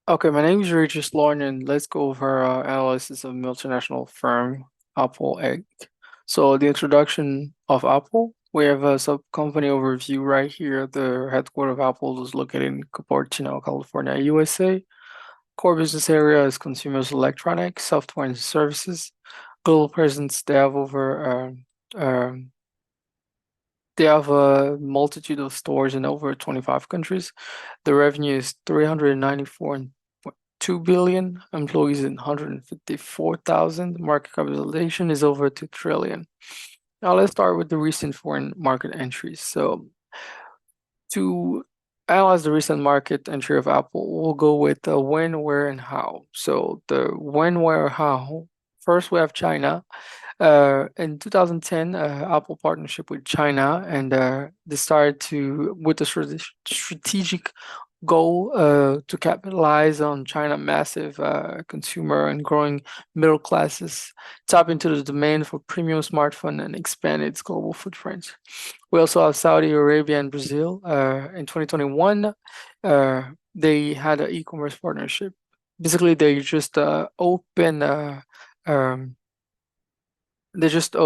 Okay, my name is Regis Lauren, and let's go over analysis of multinational firm Apple Inc. So the introduction of Apple, we have a sub-company overview right here. The headquarters of Apple is located in Cupertino, California, USA. Core business area is consumers electronics, software and services. Global presence, um, they have a multitude of stores in over 25 countries. The revenue is 394.2 billion, employees in 154,000, market capitalization is over 2 trillion. Now let's start with the recent foreign market entries. So to analyze the recent market entry of Apple, we'll go with the when, where, and how. So the when, where, how. First, we have China. In 2010, Apple partnership with China, and they started to with the strategic goal to capitalize on China massive consumer and growing middle classes, tap into the demand for premium smartphone and expand its global footprint. We also have Saudi Arabia and Brazil. In 2021, they had an e-commerce partnership. Basically, um, they just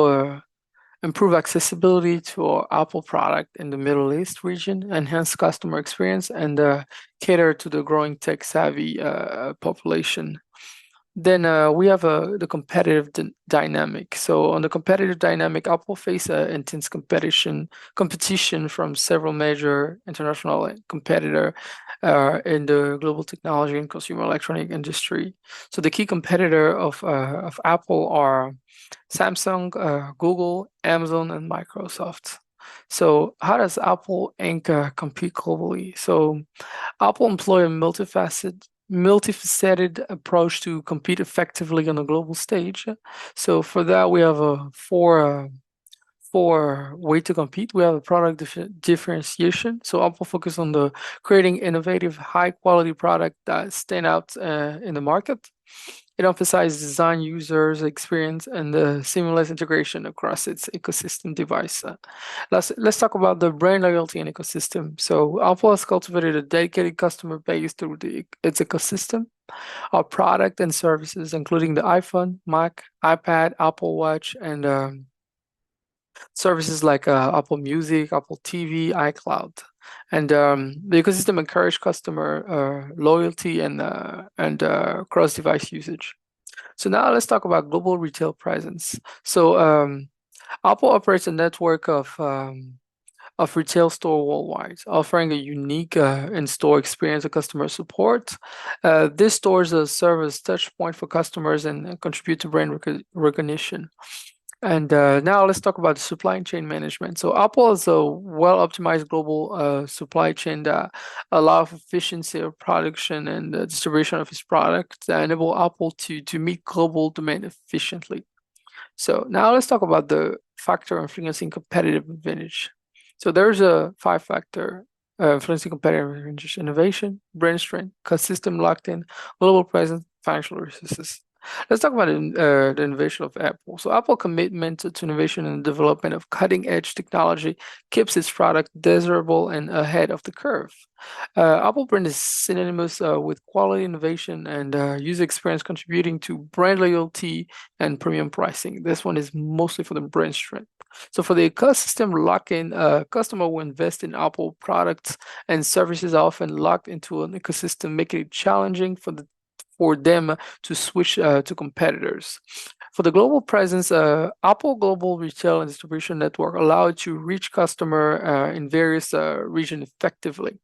improve accessibility to our Apple product in the Middle East region, enhance customer experience, and cater to the growing tech-savvy population. Then we have the competitive dynamic. So on the competitive dynamic, Apple face intense competition from several major international competitor in the global technology and consumer electronic industry. So the key competitor of Apple are Samsung, Google, Amazon, and Microsoft. So how does Apple Inc. Compete globally? So Apple employ a multifaceted approach to compete effectively on a global stage. So for that, we have four way to compete. We have a product differentiation. So Apple focus on the creating innovative, high quality product that stand out in the market. It emphasizes design, users experience, and the seamless integration across its ecosystem device. Let's talk about the brand loyalty and ecosystem. So Apple has cultivated a dedicated customer base through its ecosystem of product and services, including the iPhone, Mac, iPad, Apple Watch, and services like Apple Music, Apple TV, iCloud. And the ecosystem encourage customer loyalty and cross-device usage. So now let's talk about global retail presence. So Apple operates a network of retail store worldwide, offering a unique in-store experience and customer support. These stores serve as touch point for customers and contribute to brand recognition. And now let's talk about the supply chain management. So Apple has a well-optimized global supply chain that allows efficiency of production and distribution of its product that enable Apple to meet global demand efficiently. So now let's talk about the factor influencing competitive advantage. So there's a five-factor influencing competitive advantage: innovation, brand strength, cost system locked in, global presence, financial resources. Let's talk about the innovation of Apple. So Apple commitment to innovation and development of cutting-edge technology keeps its product desirable and ahead of the curve. Apple brand is synonymous with quality innovation and user experience, contributing to brand loyalty and premium pricing. This one is mostly for the brand strength. So for the ecosystem lock-in, customer will invest in Apple products and services are often locked into an ecosystem, making it challenging for them to switch to competitors. For the global presence, Apple Global Retail and Distribution Network allow it to reach customer in various regions effectively.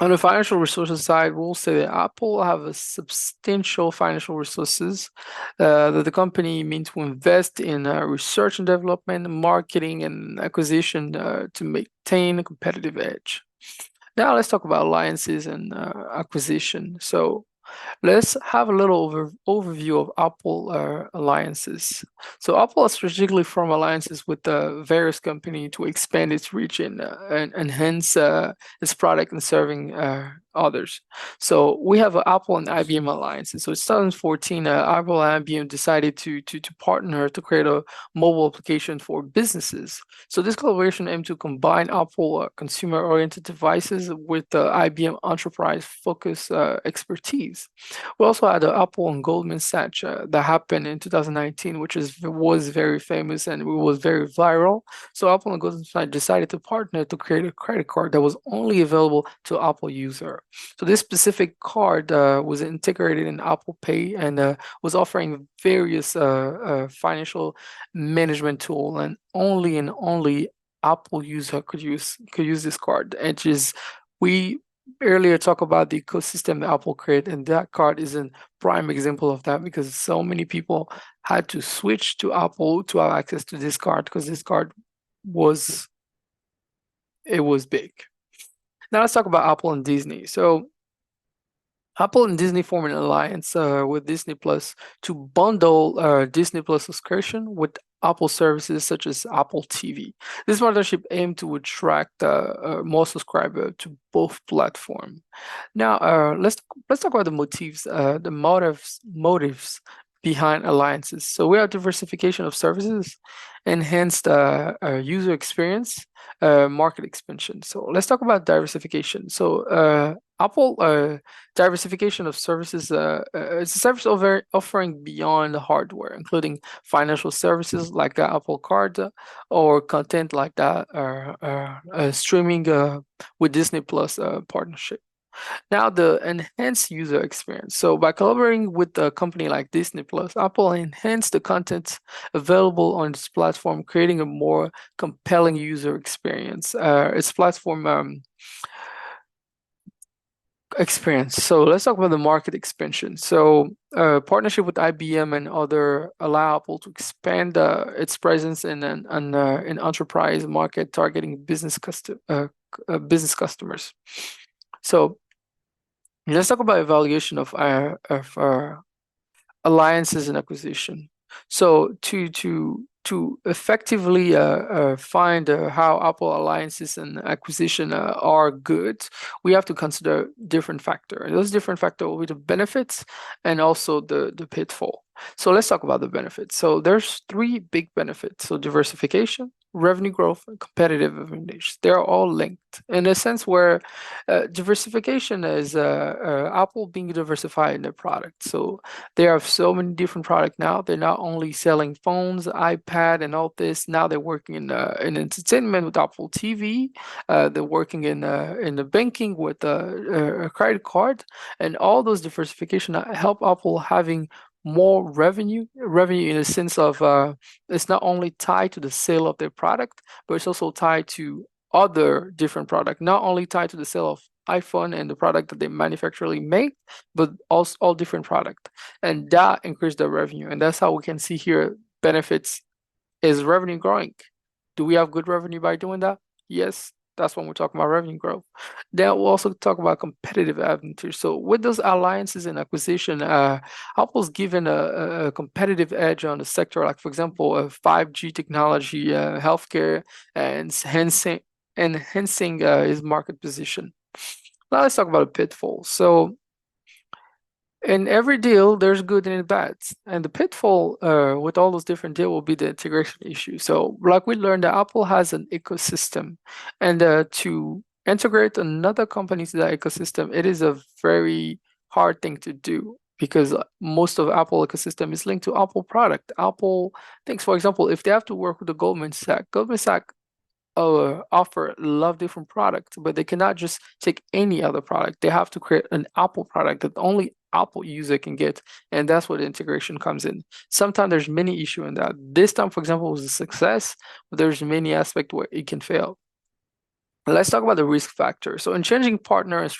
On the financial resources side, we'll say that Apple have a substantial financial resources that the company means to invest in research and development, marketing, and acquisition to maintain a competitive edge. Now let's talk about alliances and acquisition. So let's have a little overview of Apple alliances. So Apple has strategically formed alliances with various companies to expand its reach and enhance its product and serving others. So we have an Apple and IBM alliance. So in 2014, Apple and IBM decided to partner to create a mobile application for businesses. So this collaboration aimed to combine Apple consumer-oriented devices with IBM enterprise-focused expertise. We also had Apple and Goldman Sachs that happened in 2019, which was very famous and it was very viral. So Apple and Goldman Sachs decided to partner to create a credit card that was only available to Apple user. So this specific card was integrated in Apple Pay and was offering various financial management tool, and only Apple user could use this card. And just we earlier talk about the ecosystem that Apple created, and that card is a prime example of that because so many people had to switch to Apple to have access to this card because this card was big. Now let's talk about Apple and Disney. So Apple and Disney formed an alliance with Disney Plus to bundle Disney Plus subscription with Apple services such as Apple TV. This partnership aimed to attract more subscribers to both platforms. Now, let's talk about the motives behind alliances. So we have diversification of services, enhanced user experience, market expansion. So let's talk about diversification. So Apple diversification of services it's a service offering beyond hardware, including financial services like the Apple Card or content like that, streaming with Disney Plus partnership. Now the enhanced user experience. So by collaborating with a company like Disney Plus, Apple enhanced the content available on its platform, creating a more compelling user experience. Its platform experience. So let's talk about the market expansion. So partnership with IBM and other allow Apple to expand its presence in an enterprise market targeting business customers. So let's talk about evaluation of alliances and acquisition. So to effectively find how Apple alliances and acquisition are good, we have to consider different factors. And those different factors will be the benefits and also the pitfall. So let's talk about the benefits. So there's three big benefits. So diversification, revenue growth, and competitive advantage. They're all linked in a sense where diversification is Apple being diversified in their product. So they have so many different products now. They're not only selling phones, iPad, and all this. Now they're working in entertainment with Apple TV. They're working in the banking with a credit card, and all those diversification help Apple having more revenue in the sense of it's not only tied to the sale of their product, but it's also tied to other different product, not only tied to the sale of iPhone and the product that they manufacturally make, but also all different product, and that increased their revenue. And that's how we can see here benefits is revenue growing. Do we have good revenue by doing that? Yes. That's when we're talking about revenue growth. Then we'll also talk about competitive advantage. So with those alliances and acquisition, Apple's given a competitive edge on the sector, like for example, 5G technology, healthcare, and enhancing his market position. Now let's talk about a pitfall. So in every deal, there's good and bad. And the pitfall with all those different deals will be the integration issue. So like we learned that Apple has an ecosystem, and to integrate another company to that ecosystem, it is a very hard thing to do because most of Apple ecosystem is linked to Apple product. Apple thinks, for example, if they have to work with the Goldman Sachs offer a lot of different products, but they cannot just take any other product. They have to create an Apple product that only Apple user can get, and that's where the integration comes in. Sometimes there's many issue in that. This time, for example, was a success, but there's many aspects where it can fail. Let's talk about the risk factor. So in changing partner and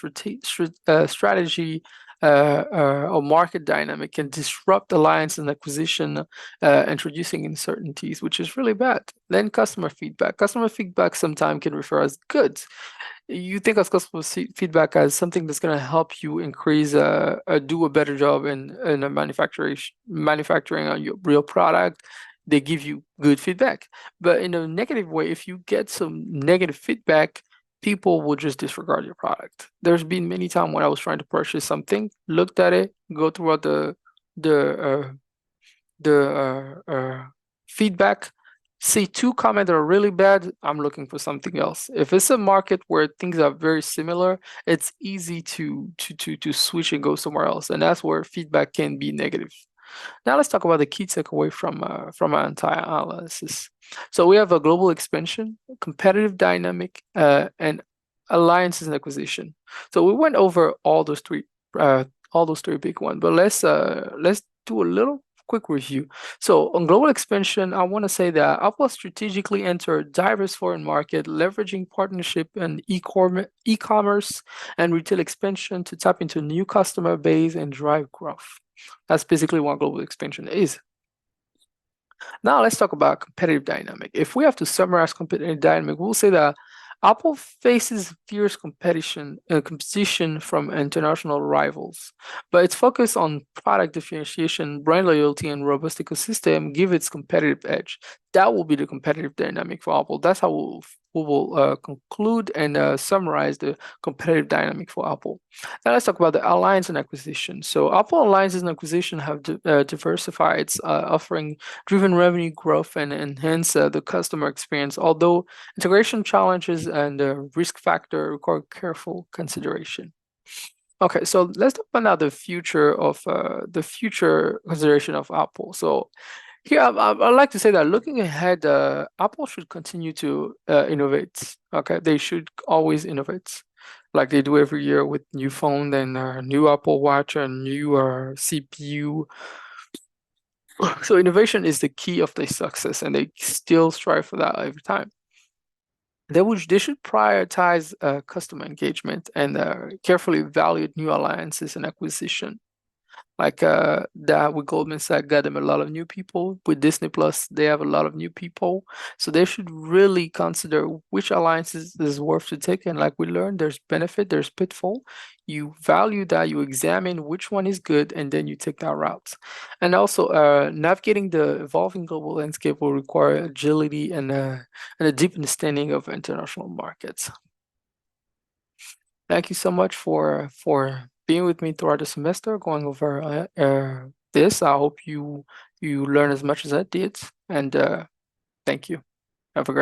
strategy or market dynamic can disrupt alliance and acquisition, introducing uncertainties, which is really bad. Then customer feedback. Customer feedback sometimes can refer as goods. You think of customer feedback as something that's going to help you increase, do a better job in a manufacturing on your real product. They give you good feedback. But in a negative way, if you get some negative feedback, people will just disregard your product. There's been many times when I was trying to purchase something, looked at it, go throughout the feedback, see two comments that are really bad, I'm looking for something else. If it's a market where things are very similar, it's easy to switch and go somewhere else, and that's where feedback can be negative. Now let's talk about the key takeaway from our entire analysis. So we have a global expansion, competitive dynamic, and alliances and acquisition. So we went over all those three big ones, but let's do a little quick review. So on global expansion, I want to say that Apple strategically entered diverse foreign market, leveraging partnership and e-commerce and retail expansion to tap into new customer base and drive growth. That's basically what global expansion is. Now let's talk about competitive dynamic. If we have to summarize competitive dynamic, we'll say that Apple faces fierce competition from international rivals, but its focus on product differentiation, brand loyalty, and robust ecosystem give its competitive edge. That will be the competitive dynamic for Apple. That's how we will conclude and summarize the competitive dynamic for Apple. Now let's talk about the alliance and acquisition. So Apple alliances and acquisition have diversified its offering, driven revenue growth, and enhance the customer experience. Although integration challenges and risk factor require careful consideration. Okay, so let's talk about now the future consideration of Apple. So here, I'd like to say that looking ahead, Apple should continue to innovate. Okay, they should always innovate, like they do every year with new phone and new Apple Watch and new CPU. So innovation is the key of their success, and they still strive for that every time. They should prioritize customer engagement and carefully evaluate new alliances and acquisition. Like that with Goldman Sachs got them a lot of new people. With Disney Plus, they have a lot of new people. So they should really consider which alliances is worth to take. And like we learned, there's benefit, there's pitfall. You value that, you examine which one is good, and then you take that route. And also, navigating the evolving global landscape will require agility and a deep understanding of international markets. Thank you so much for being with me throughout the semester, going over this. I hope you learn as much as I did, and thank you. Have a great